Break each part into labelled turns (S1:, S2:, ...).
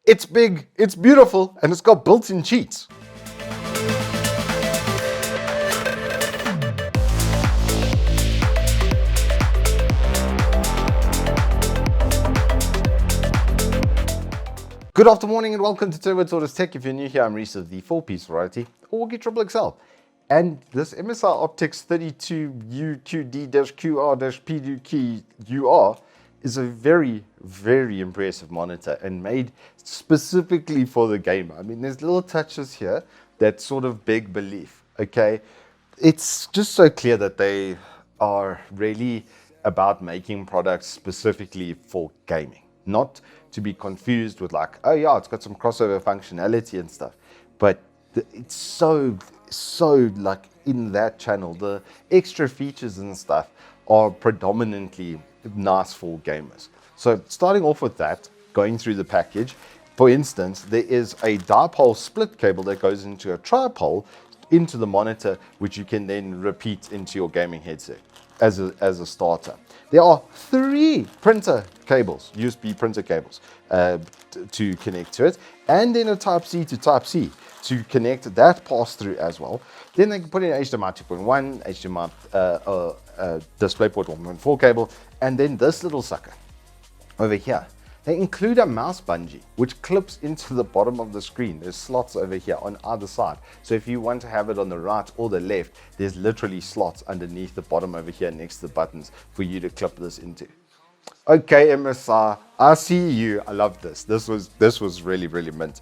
S1: It's big, it's beautiful, and it's got built-in cheats. Good afternoon and welcome to Turbo Tortoise Tech. If you're new here, I'm Reese of the 4-piece variety, or Triple XL. And this MSI Optix 32UR-QD-QR-PDQ-UR is a very, very impressive monitor and made specifically for the gamer. I mean, there's little touches here that sort of beg belief, okay? It's just so clear that they are really about making products specifically for gaming, not to be confused with like, oh yeah, it's got some crossover functionality and stuff, but it's so like in that channel, the extra features and stuff are predominantly nice for gamers. So starting off with that, going through the package, for instance, there is a dipole split cable that goes into a tripole into the monitor, which you can then repeat into your gaming headset as a starter. There are 3 printer cables, USB printer cables, to connect to it, and then a Type-C to Type-C to connect that pass-through as well. Then they can put in HDMI 2.1, HDMI DisplayPort 1.4 cable, and then this little sucker over here. They include a mouse bungee, which clips into the bottom of the screen. There's slots over here on either side. So if you want to have it on the right or the left, there's literally slots underneath the bottom over here next to the buttons for you to clip this into. Okay, MSI, I see you. I love this. This was really, really mint.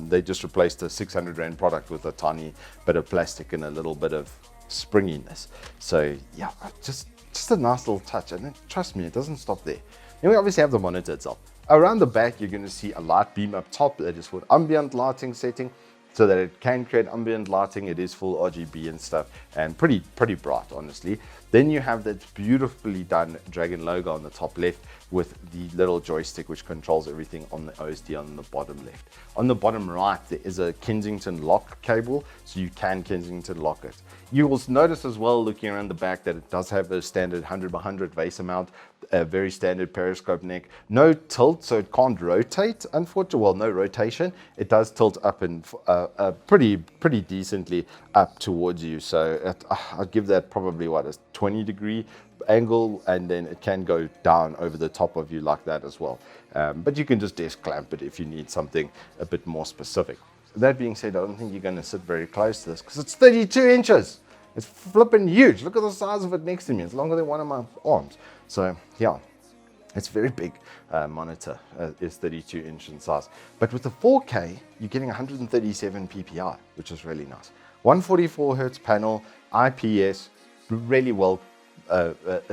S1: They just replaced a 600 Rand product with a tiny bit of plastic and a little bit of springiness. So yeah, just a nice little touch. And trust me, it doesn't stop there. Then we obviously have the monitor itself. Around the back, you're going to see a light beam up top that is for ambient lighting setting, so that it can create ambient lighting. It is full RGB and stuff, and pretty bright, honestly. Then you have that beautifully done Dragon logo on the top left with the little joystick which controls everything on the OSD on the bottom left. On the bottom right, there is a Kensington lock cable, so you can Kensington lock it. You will notice as well, looking around the back, that it does have a standard 100x100 VESA mount, a very standard periscope neck, no tilt, so it can't rotate, unfortunately. Well, no rotation. It does tilt up and pretty decently up towards you, so I'd give that probably what, a 20-degree angle, and then it can go down over the top of you like that as well. But you can just desk clamp it if you need something a bit more specific. That being said, I don't think you're going to sit very close to this because it's 32 inches. It's flipping huge. Look at the size of it next to me. It's longer than one of my arms. So yeah, it's very big monitor. Is 32 inch in size. But with the 4K, you're getting 137 ppi, which is really nice. 144 hertz panel, IPS, really well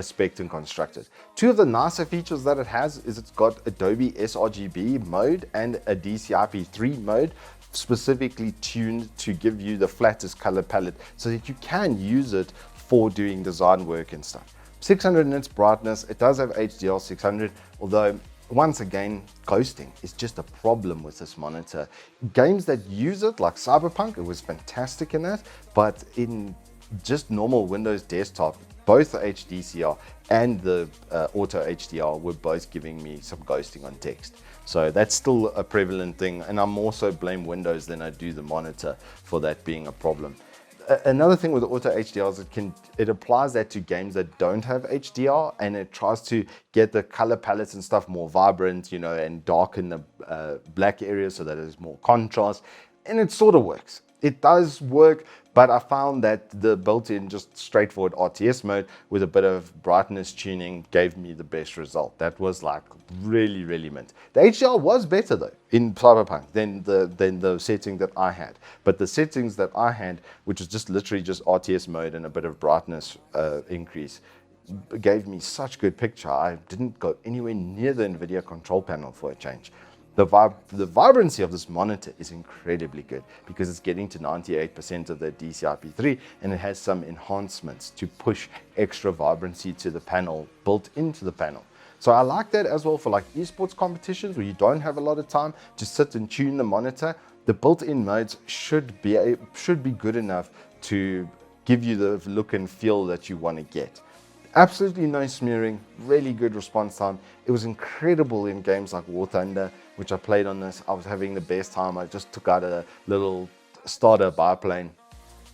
S1: spec'd and constructed. 2 of the nicer features that it has is it's got Adobe sRGB mode and a DCI-P3 mode, specifically tuned to give you the flattest color palette so that you can use it for doing design work and stuff. 600 nits brightness. It does have HDR 600, although once again, ghosting is just a problem with this monitor. Games that use it, like Cyberpunk, it was fantastic in that, but in just normal Windows desktop, both the HDCR and the Auto HDR were both giving me some ghosting on text. So that's still a prevalent thing, and I more so blame Windows than I do the monitor for that being a problem. Another thing with the Auto HDR is it applies that to games that don't have HDR, and it tries to get the color palettes and stuff more vibrant, you know, and darken the black areas so that there's more contrast, and it sort of works. It does work, but I found that the built-in just straightforward RTS mode with a bit of brightness tuning gave me the best result. That was like really, really mint. The HDR was better though in Cyberpunk than the setting that I had. But the settings that I had, which was just literally just RTS mode and a bit of brightness increase, gave me such good picture. I didn't go anywhere near the NVIDIA control panel for a change. The vibrancy of this monitor is incredibly good because it's getting to 98% of the DCI-P3, and it has some enhancements to push extra vibrancy to the panel built into the panel. So I like that as well for like esports competitions where you don't have a lot of time to sit and tune the monitor. The built-in modes should be good enough to give you the look and feel that you want to get. Absolutely no smearing, really good response time. It was incredible in games like War Thunder, which I played on this. I was having the best time. I just took out a little starter biplane.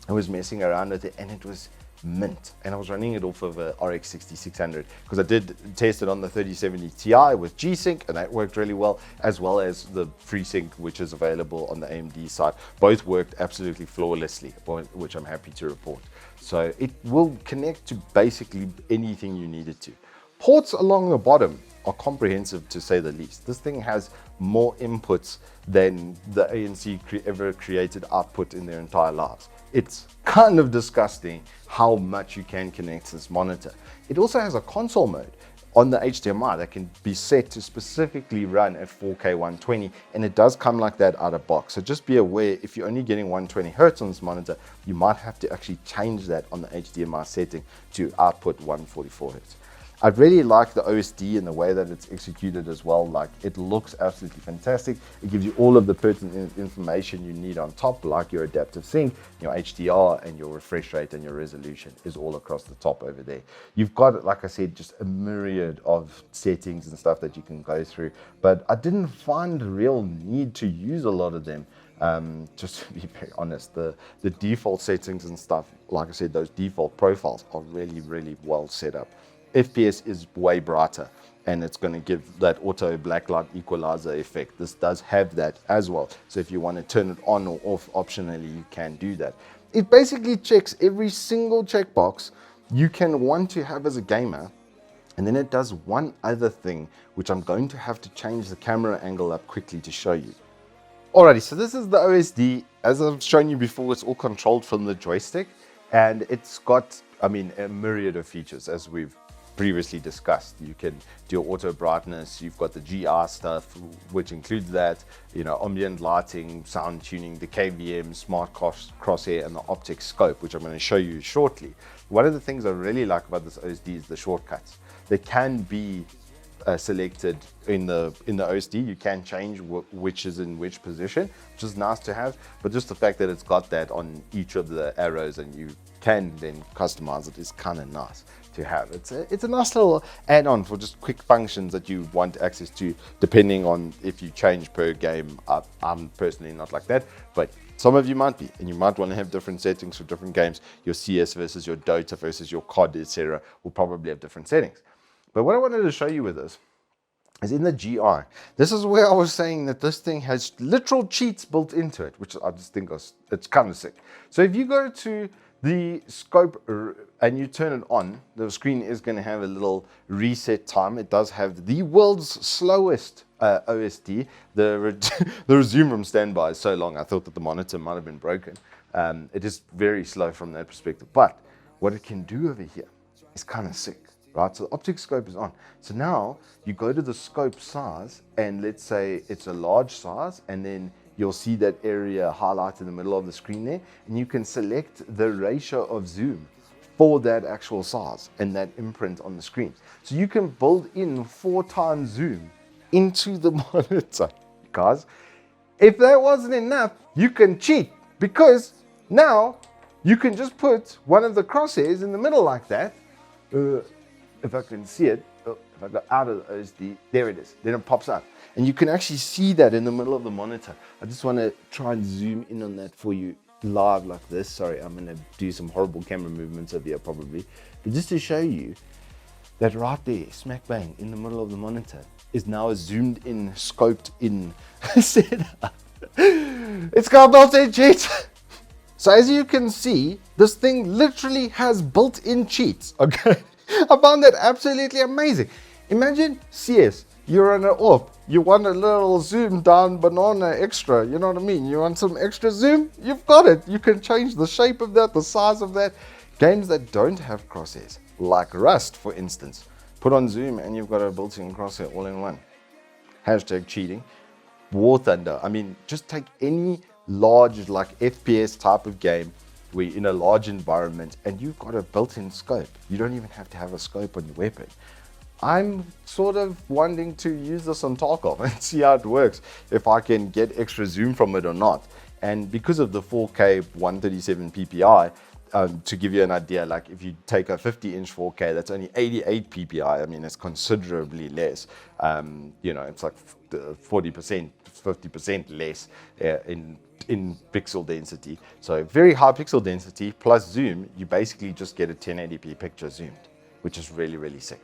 S1: I was messing around with it and it was mint. And I was running it off of a RX 6600 because I did test it on the 3070 Ti with G-Sync and that worked really well, as well as the FreeSync, which is available on the AMD side. Both worked absolutely flawlessly, which I'm happy to report. So it will connect to basically anything you need it to. Ports along the bottom are comprehensive, to say the least. This thing has more inputs than the ANC ever created output in their entire lives. It's kind of disgusting how much you can connect to this monitor. It also has a console mode on the HDMI that can be set to specifically run at 4K 120, and it does come like that out of box. So just be aware, if you're only getting 120 Hertz on this monitor, you might have to actually change that on the HDMI setting to output 144 Hertz. I really like the OSD and the way that it's executed as well. Like, it looks absolutely fantastic. It gives you all of the pertinent information you need on top, like your adaptive sync, your HDR, and your refresh rate and your resolution is all across the top over there. You've got, like I said, just a myriad of settings and stuff that you can go through, but I didn't find a real need to use a lot of them. Just to be very honest, the default settings and stuff, like I said, those default profiles are really, really well set up. FPS is way brighter and it's going to give that auto blacklight equalizer effect. This does have that as well. So if you want to turn it on or off optionally, you can do that. It basically checks every single checkbox you can want to have as a gamer. And then it does one other thing, which I'm going to have to change the camera angle up quickly to show you. Alrighty, so this is the OSD. As I've shown you before, it's all controlled from the joystick and it's got, a myriad of features as we've previously discussed. You can do your auto brightness, you've got the GR stuff, which includes that, ambient lighting, sound tuning, the KVM, smart crosshair, and the optic scope, which I'm going to show you shortly. One of the things I really like about this OSD is the shortcuts. They can be selected in the OSD. You can change which is in which position, which is nice to have, but just the fact that it's got that on each of the arrows and you can then customize it is kind of nice to have. It's a nice little add-on for just quick functions that you want access to, depending on if you change per game. I'm personally not like that, but some of you might be, and you might want to have different settings for different games. Your CS versus your Dota versus your COD, etc. will probably have different settings. But what I wanted to show you with this is in the GR. This is where I was saying that this thing has literal cheats built into it, which I just think it's kind of sick. So if you go to the scope and you turn it on, the screen is going to have a little reset time. It does have the world's slowest OSD. The resume from standby is so long, I thought that the monitor might have been broken. It is very slow from that perspective. But what it can do over here is kind of sick, right? So the optic scope is on. So now you go to the scope size, and let's say it's a large size, and then you'll see that area highlighted in the middle of the screen there, and you can select the ratio of zoom for that actual size and that imprint on the screen. So you can build in 4 times zoom into the monitor. Guys, if that wasn't enough, you can cheat, because now you can just put one of the crosshairs in the middle like that. If I can see it, if I go out of the OSD, there it is, then it pops up. And you can actually see that in the middle of the monitor. I just want to try and zoom in on that for you live like this. Sorry, I'm going to do some horrible camera movements over here probably. But just to show you that right there, smack bang, in the middle of the monitor, is now a zoomed in, scoped in setup. It's got built-in cheats. So as you can see, this thing literally has built-in cheats, okay? I found that absolutely amazing. Imagine CS, you're on an AWP, you want a little zoom down banana extra, you know what I mean? You want some extra zoom? You've got it. You can change the shape of that, the size of that. Games that don't have crosshairs, like Rust, for instance, put on zoom and you've got a built-in crosshair all in one. Hashtag cheating. War Thunder. Just take any large, like FPS type of game where you're in a large environment and you've got a built-in scope. You don't even have to have a scope on your weapon. I'm sort of wanting to use this on Tarkov and see how it works, if I can get extra zoom from it or not. And because of the 4K 137 PPI, to give you an idea, like if you take a 50-inch 4K, that's only 88 ppi. I mean, it's considerably less. You know, it's like 40%, 50% less in pixel density. So very high pixel density plus zoom, you basically just get a 1080p picture zoomed, which is really, really sick.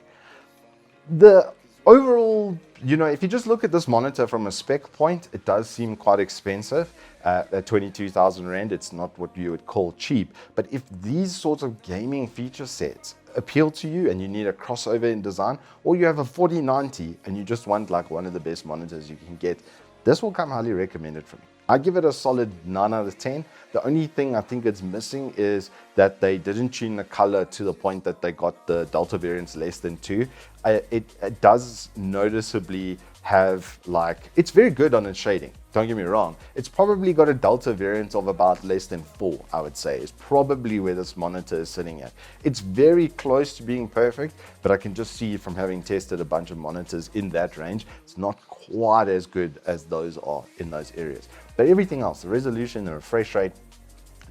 S1: The overall, you know, if you just look at this monitor from a spec point, it does seem quite expensive. At 22,000 Rand, it's not what you would call cheap. But if these sorts of gaming feature sets appeal to you and you need a crossover in design, or you have a 4090 and you just want like one of the best monitors you can get, this will come highly recommended for me. I give it a solid 9 out of 10. The only thing I think it's missing is that they didn't tune the color to the point that they got the Delta variants less than 2. It does noticeably have, like, it's very good on its shading, don't get me wrong. It's probably got a Delta variant of about less than 4, I would say, is probably where this monitor is sitting at. It's very close to being perfect, but I can just see from having tested a bunch of monitors in that range, it's not quite as good as those are in those areas. But everything else, the resolution, the refresh rate,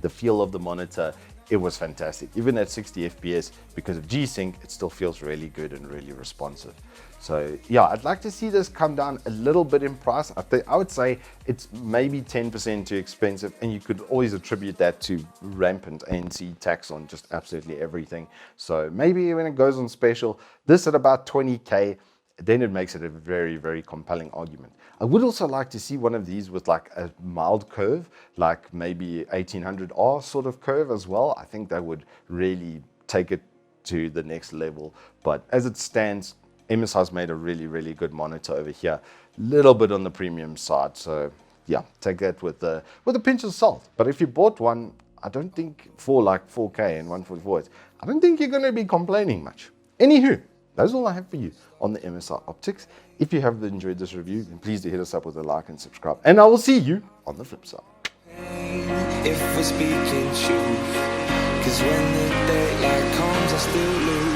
S1: the feel of the monitor, it was fantastic. Even at 60 FPS, because of G-Sync, it still feels really good and really responsive. So yeah, I'd like to see this come down a little bit in price. I would say it's maybe 10% too expensive, and you could always attribute that to rampant ANC tax on just absolutely everything. So maybe when it goes on special, this at about 20K, then it makes it a very, very compelling argument. I would also like to see one of these with like a mild curve, like maybe 1800R sort of curve as well. I think that would really take it to the next level. But as it stands, MSI's made a really, really good monitor over here. Little bit on the premium side. So yeah, take that with a pinch of salt. But if you bought one, I don't think for like 4K and 144, I don't think you're going to be complaining much. Anywho, that's all I have for you on the MSI Optix. If you have enjoyed this review, then please do hit us up with a like and subscribe. And I will see you on the flip side.
S2: If we're speaking truth, 'cause when the daylight comes, I still lose.